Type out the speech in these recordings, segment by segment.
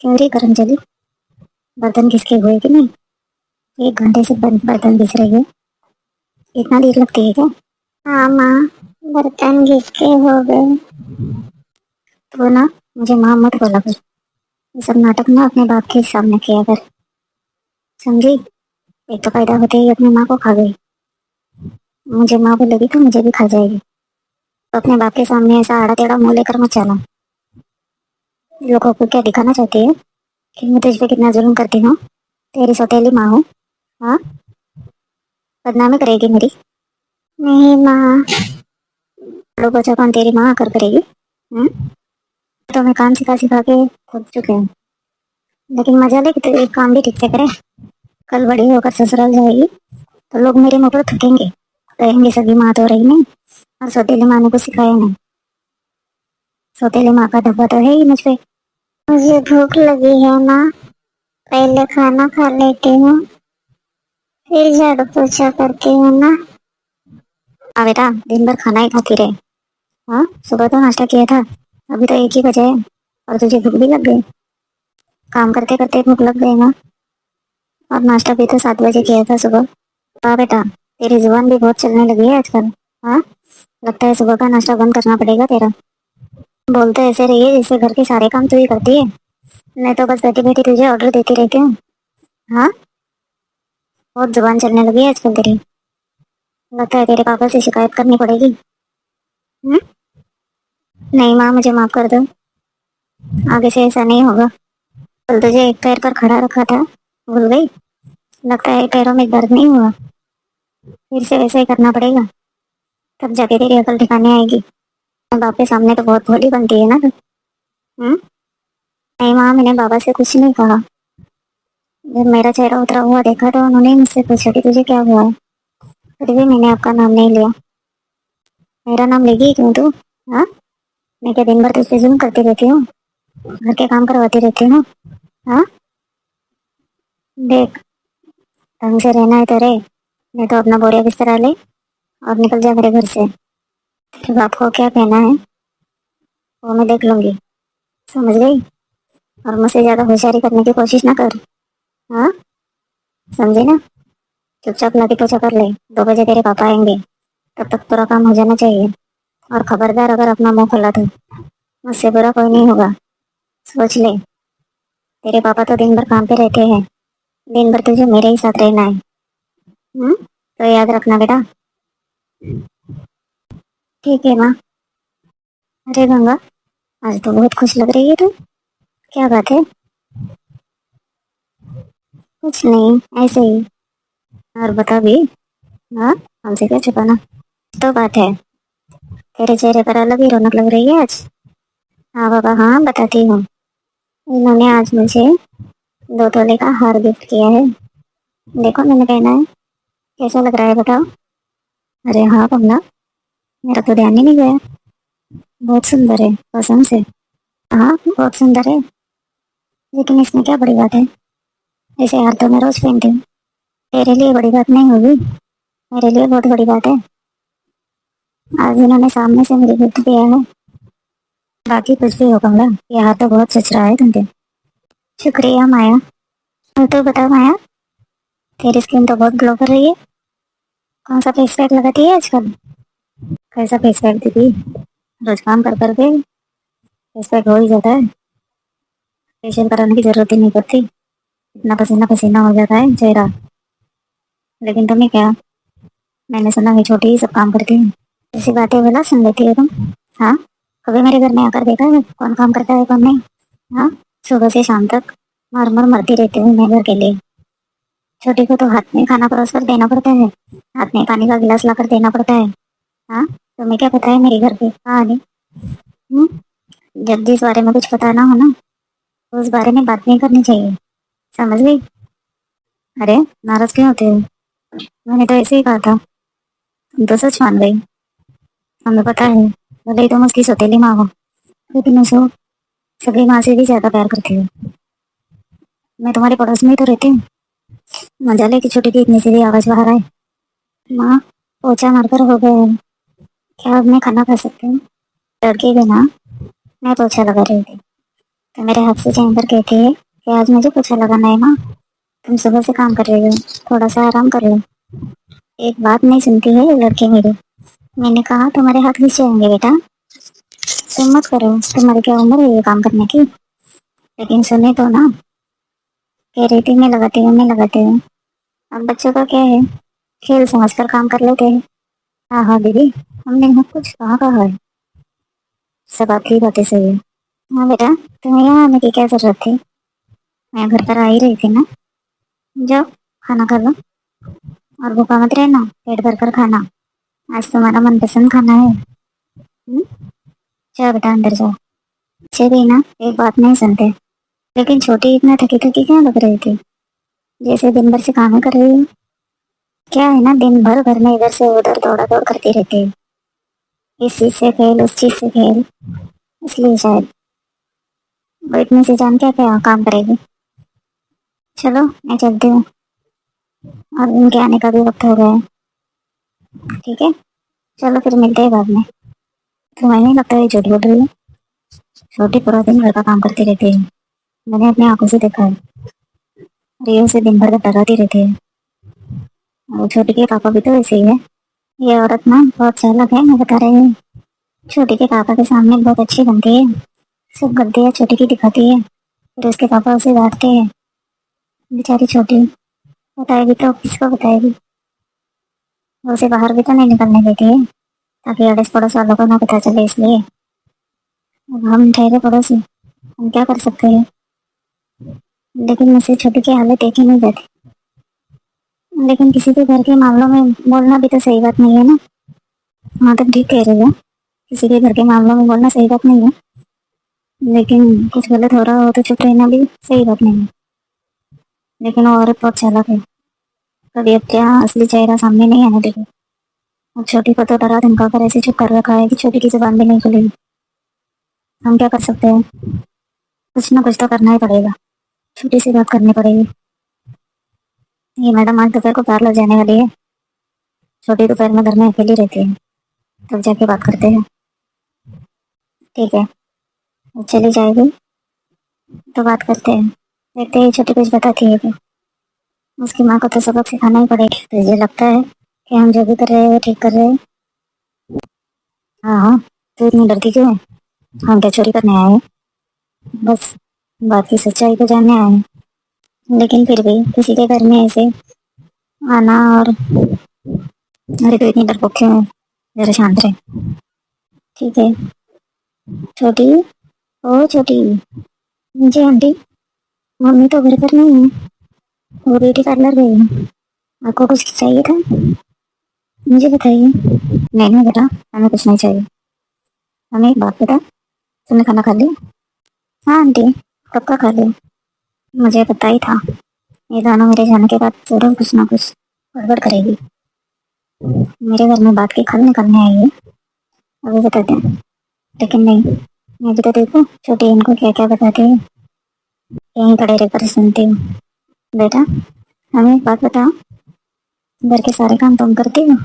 क्यों रे करंजलि, बर्तन घिसके हुए कि नहीं? 1 घंटे से बर्तन घिस रही है। इतना देर लगती है क्या? हाँ माँ, बर्तन घिसके हो गए। तो ना, मुझे माँ मत बोला कर। ये सब नाटक ना अपने बाप के सामने किया कर, समझी? एक तो पैदा होते ही अपनी माँ को खा गई। मुझे माँ बोलेगी तो मुझे भी खा जाएगी। तो अपने बाप के सामने ऐसा आड़ा टेढ़ा मुंह लेकर मत चला। लोगों को क्या दिखाना चाहती है कि मैं तुझ पे कितना जुल्म करती हूँ? तेरी सौतेली माँ हूँ। हाँ, बदनामी करेगी मेरी? नहीं माँ। बड़ों बच्चा कौन तेरी माँ आकर करेगी? हम्म? तो मैं काम सिखा सिखा के थक चुके हूँ। लेकिन मजा ले कि तू एक काम भी ठीक से करे। कल बड़ी होकर ससुराल जाएगी तो लोग मेरे मुंह पर थकेंगे, कहेंगे सगी माँ तो रही नहीं और सौतेली माँ ने कुछ सिखाया नहीं। सौतेली माँ का धब्बा तो है ही मुझ पे। मुझे भूख लगी है माँ, पहले खाना खा लेती हूँ, फिर झाड़ू पोछा करती हूँ ना। हाँ बेटा, दिन भर खाना ही खाती रहे। हाँ, सुबह तो नाश्ता किया था, अभी तो 1 ही बजे है और तुझे भूख भी लग गई। काम करते करते भूख लग गई ना। और नाश्ता भी तो 7 बजे किया था सुबह। हाँ बेटा, तेरी जुबान भी बहुत चलने लगी है आजकल। हाँ, लगता है सुबह का नाश्ता बंद करना पड़ेगा तेरा। बोलते ऐसे रही है जैसे घर के सारे काम तू ही करती है। मैं तो बस बैठी बैठी तुझे ऑर्डर देती रहती हूँ। हाँ, बहुत जुबान चलने लगी है आजकल तेरी। लगता है तेरे पापा से शिकायत करनी पड़ेगी। हम्म? नहीं माँ, मुझे माफ कर दो, आगे से ऐसा नहीं होगा। कल तुझे एक पैर पर खड़ा रखा था, भूल गई? लगता है पैरों में दर्द नहीं हुआ। फिर से वैसे ही करना पड़ेगा, तब जाके तेरी अकल ठिकाने आएगी। बाप के सामने तो बहुत भोली बनती है ना तू। हम्म? नहीं माँ, मैंने बाबा से कुछ नहीं कहा। जब मेरा चेहरा उतरा हुआ देखा तो उन्होंने मुझसे पूछा कि तुझे क्या हुआ है। फिर भी मैंने आपका नाम नहीं लिया। मेरा नाम लेगी क्यों तू? हाँ, मैं क्या दिन भर तुझसे जुल्म करती रहती हूँ, घर के काम करवाती रहती हूँ? हाँ, देख, ढंग से रहना है तो रहे, नहीं तो अपना बोरिया बिस्तरा ले और निकल जा मेरे घर से। फिर बाप को क्या कहना है वो मैं देख लूंगी, समझ गई? और मुझसे ज्यादा होशियारी करने की कोशिश ना कर। हाँ, समझे ना? चुपचाप लाठी पोछा कर ले, 2 बजे तेरे पापा आएंगे, तब तक पूरा काम हो जाना चाहिए। और खबरदार अगर अपना मुंह खोला तो मुझसे बुरा कोई नहीं होगा, सोच ले। तेरे पापा तो दिन भर काम पे रहते हैं, दिन भर तुझे मेरे ही साथ रहना है। तो याद रखना बेटा। ठीक है माँ। अरे गंगा, आज तो बहुत खुश लग रही है तू, क्या बात है? कुछ नहीं, ऐसे ही। और बता भी। हाँ, हमसे क्या छुपाना? तो बात है, तेरे चेहरे पर अलग ही रौनक लग रही है आज। हाँ बाबा, हाँ बताती हूँ। इन्होंने आज मुझे 2 तोले का हार गिफ्ट किया है। देखो मैंने पहना है, कैसा लग रहा है बताओ? अरे हाँ कमला, मेरा तो ध्यान ही नहीं गया। बहुत सुंदर है, कसम से। हाँ, बहुत सुंदर है। लेकिन इसमें क्या बड़ी बात है? ऐसे हार तो मैं रोज पहनती हूँ। तेरे लिए बड़ी बात नहीं होगी, मेरे लिए बहुत बड़ी बात है। आज इन्होंने सामने से मुझे गिफ्ट दिया है। बाकी कुछ भी हो कमला, ये हार तो बहुत सच रहा है तुमसे। शुक्रिया माया। और तो बता माया, तेरी स्किन तो बहुत ग्लो कर रही है। कौन सा फेस पैक लगाती है आजकल? कैसा फेस पैक दीदी? रोज काम कर करके फेस पैक हो ही जाता है, फेशियल कराने की जरूरत ही नहीं पड़ती। इतना पसीना पसीना हो जाता है चेहरा। लेकिन तुम्हें क्या, मैंने सुना है छोटी ही सब काम करती है। ऐसी बातें बोला सुन लेती है तुम? हाँ, कभी मेरे घर में आकर देखा है कौन काम करता है कौन नहीं? हाँ, सुबह से शाम तक मर मर मरती रहती हूँ मैं घर के लिए। छोटी को तो हाथ में खाना परोस कर देना पड़ता है, हाथ में पानी का गिलास लाकर देना पड़ता है। हाँ, तुम्हें क्या पता है मेरे घर पे कहानी? हम्म? जब जिस बारे में कुछ पता ना हो ना, तो उस बारे में बात नहीं करनी चाहिए, समझ गई? अरे, नाराज क्यों होते हो? मैंने तो ऐसे ही कहा था, तुम तो सच मान गई। हमें पता है, भले ही तुम उसकी सौतेली माँ हो, लेकिन उसको सगी माँ से भी ज्यादा प्यार करती हो। मैं तुम्हारे पड़ोस में ही तो रहती हूँ। मजा ले कि छोटी की इतनी सी भी आवाज बाहर आए। माँ, पोछा मारकर हो गया है, क्या अब मैं खाना खा सकती हूँ? लड़के भी ना, मैं पोछा लगा रही थी। तो मेरे हाथ से चैन पर कहती है कि आज मुझे पोछा लगाना है माँ। तुम सुबह से काम कर रही हो, थोड़ा सा आराम कर लो। एक बात नहीं सुनती है ये लड़की मेरी। मैंने कहा तुम्हारे हाथ घिस जाएंगे बेटा, तुम मत करो, तुम्हारी क्या उम्र है ये काम करने की। लेकिन सुने तो ना, कह रही थी मैं लगाती हूँ। अब बच्चों का क्या है, खेल समझकर काम कर लेते हैं। हाँ हाँ दीदी, हमने यहाँ कुछ कहा है, सब आपकी बातें सही है। हाँ बेटा, तुम्हें यहाँ आने की क्या जरूरत थी, मैं घर पर आ ही रही थी ना। जाओ, खाना खा लो और भूखा मत रहना, पेट भर कर खाना। आज तुम्हारा मनपसंद खाना है। हम्म? जाओ बेटा अंदर जाओ। बच्चे भी ना एक बात नहीं सुनते। लेकिन छोटी इतना थकी थकी क्यों लग रही थी, जैसे दिन भर से काम ही कर रही हो। क्या है ना, दिन भर घर में इधर से उधर दौड़ा दौड़ करती रहती है, इस चीज से खेल उस चीज से खेल, इसलिए शायद वो इतनी सी जान क्या क्या काम करेगी। चलो मैं चलती हूँ, और उनके आने का भी वक्त हो गया है। ठीक है, चलो फिर मिलते हैं बाद में। तुम्हें नहीं लगता है झूठ बोल रही है, छोटी पूरा दिन घर का काम करती रहती है, मैंने अपनी आंखों से देखा है। रियो से दिन भर डराती रहती है, और छोटी के पापा भी तो ऐसे ही है। ये औरत ना बहुत चालाक है, मैं बता रही हूँ। छोटी के पापा के सामने बहुत अच्छी बनती है, सब गलतियाँ छोटी की दिखाती है, फिर उसके पापा उसे डांटते हैं। बेचारी छोटी बताएगी तो किसको बताएगी, वो उसे बाहर भी तो नहीं निकलने देती है, ताकि अड़ोस पड़ोस वालों को ना पता चले, इसलिए। अब हम ठहरे पड़ोसी, हम क्या कर सकते हैं। लेकिन मुझसे छोटी की हालत देखी नहीं जाती। लेकिन किसी के घर के मामलों में बोलना भी तो सही बात नहीं है ना। हाँ तुम ठीक कह रही हो, किसी के घर के मामलों में बोलना सही बात नहीं है, लेकिन कुछ गलत हो रहा हो तो चुप रहना भी सही बात नहीं है। लेकिन वो औरत बहुत चालाक है, कभी अपना असली चेहरा सामने नहीं आने देगी। और छोटी को तो डरा धमका कर ऐसे चुप कर रखा है कि छोटी की जुबान भी नहीं खुलेगी। हम क्या कर सकते हैं, कुछ ना कुछ तो करना ही पड़ेगा, छोटी सी बात करनी पड़ेगी। ये मैडम आज दोपहर को पार्लर जाने वाली है, छोटी दोपहर में घर में अकेली रहती है, तब जाके बात करते हैं। ठीक है, वो चली जाएगी तो बात करते हैं, देखते हैं छोटी कुछ बताती है क्या। उसकी माँ को तो सबक सिखाना ही पड़ेगा। तो ये लगता है कि हम जो भी कर रहे हैं वो ठीक कर रहे हैं। हाँ हाँ, तो इतनी डरती क्यों है, हम क्या चोरी करने आए हैं, बस बात की सच्चाई को जानने आए हैं। लेकिन फिर भी किसी के घर में ऐसे आना, और अरे तो इतनी डरपोक क्यों है, जरा शांत रहे। ठीक है, छोटी, ओ छोटी। जी आंटी, मम्मी तो घर पर नहीं है, वो ब्यूटी पार्लर गई है। आपको कुछ चाहिए था, मुझे बताइए। नहीं नहीं बेटा, हमें कुछ नहीं चाहिए। हमें एक बात बता, तुमने खाना खा लिया। हाँ आंटी, कब का खा लिया। मुझे पता ही था, ये दोनों मेरे जाने के बाद जरूर कुछ ना कुछ गड़बड़ करेगी। मेरे घर में बात की खल निकलने आई है, अभी बताते हैं। लेकिन नहीं, मैं भी तो देखो छोटी इनको क्या क्या बताती है, यहीं खड़े रहकर सुनती हूँ। बेटा, हमें एक बात बताओ, घर के सारे काम तुम करती हो।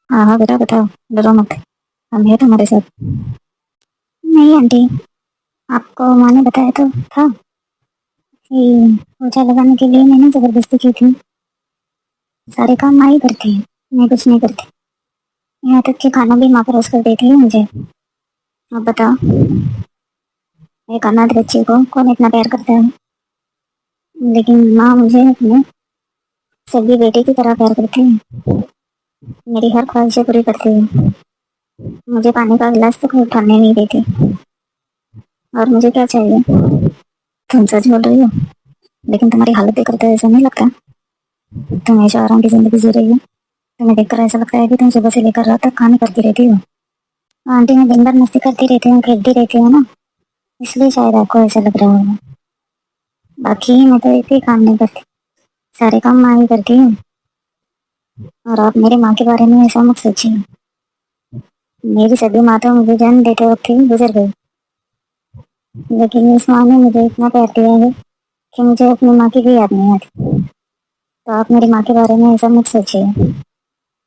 हाँ हाँ बेटा बताओ, डरो मत, हम है तुम्हारे साथ। नहीं आंटी, आपको माँ ने बताया तो था कि पोछा लगाने के लिए मैंने जबरदस्ती की थी। सारे काम माँ ही करती है, मैं कुछ नहीं करती। यहाँ तक कि खाना भी माँ परोस कर देती है मुझे। अब बताओ, एक अनाथ बच्ची को कौन इतना प्यार करता है, लेकिन माँ मुझे अपने सगी बेटे की तरह प्यार करती है, मेरी हर ख्वाहिशें पूरी करती है, मुझे पानी का गिलास तक उठाने नहीं देती। और मुझे क्या चाहिए, तुम सच बोल रही हो, लेकिन तुम्हारी हालत देखकर तो ऐसा नहीं लगता तुम हमेशा आराम की जिंदगी जी रही हो। तुम्हें देखकर ऐसा लगता है कि तुम सुबह से लेकर रात तक काम करती रहती हो। आंटी मैं दिन भर मस्ती करती रहती हूँ, खेलती रहती हूँ ना, इसलिए शायद आपको ऐसा लग रहा होगा। बाकी मैं तो एक भी काम नहीं करती, सारे काम माँ ही करती है। और आप मेरी माँ के बारे में ऐसा मत सोचिए, मेरी सगी माँ तो मुझे जन्म देते वक्त ही गुजर गई, लेकिन इस माँ ने मुझे इतना प्यार दिया है कि मुझे अपनी माँ की भी याद नहीं आती। तो आप मेरी माँ के बारे में ऐसा मत सोचिए,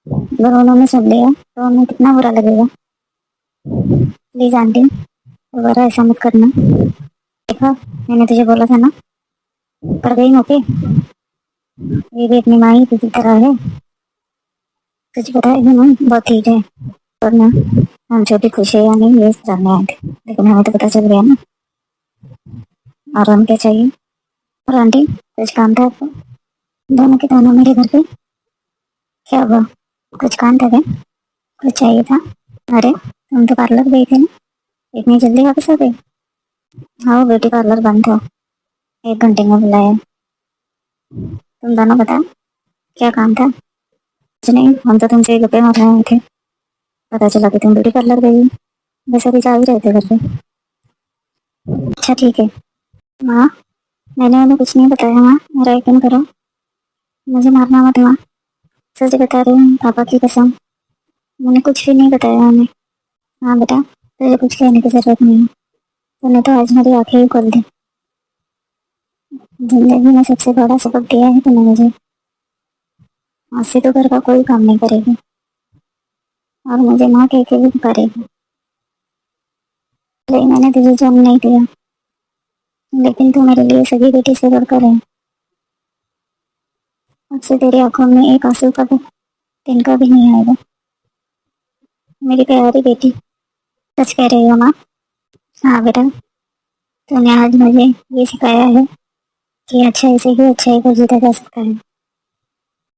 अगर उन्होंने सुन लिया तो उन्हें कितना बुरा लगेगा। प्लीज आंटी, दोबारा ऐसा मत करना। देखा, मैंने तुझे बोला था ना, पड़ गई मौके। ये भी अपनी माँ ही की तरह है। तुझे पता है कि ना, बहुत ठीक है। और ना, हम छोटी खुशी है या नहीं ये जानने आए थे, लेकिन हमें तो पता चल गया ना। और हम क्या चाहिए? और आंटी, कुछ काम था आपको? दोनों के दोनों मेरे घर पे? क्या हुआ? कुछ काम था क्या? कुछ चाहिए था? अरे, तुम तो पार्लर गई थी ना, इतनी जल्दी वापस आ गई? हाँ, वो ब्यूटी पार्लर बंद था, 1 घंटे में बुलाया। तुम दोनों बताओ, क्या काम था? कुछ नहीं, हम तो तुमसे गप्पे मारने आए थे। पता चला कि तुम ब्यूटी पार्लर गई हो। वैसे भी जा ही रहे थे घर पे। अच्छा ठीक है। माँ, मैंने उन्हें कुछ नहीं बताया। माँ, मेरा यकीन करो, मुझे मारना मत माँ। सच बता रही हूँ, पापा की कसम। मैंने कुछ भी नहीं बताया उन्हें। हाँ बेटा, तुझे कुछ कहने की जरूरत नहीं है। तूने तो आज मेरी आंखें ही खोल दी। जिंदगी में सबसे बड़ा सबक दिया है तूने मुझे। आज से तो घर का कोई काम नहीं करेगी, और मुझे माँ कह के भी पुकारेगी। लेकिन मैंने तुझे जन्म नहीं दिया, लेकिन तू मेरे लिए सगी बेटी से बढ़कर है। अब से तेरी आंखों में एक आंसू का भी, तिनका भी नहीं आएगा। मेरी प्यारी बेटी। सच कह रही हो माँ? हाँ बेटा, तूने आज मुझे ये सिखाया है कि अच्छाई से ही अच्छाई को जीता जा सकता है।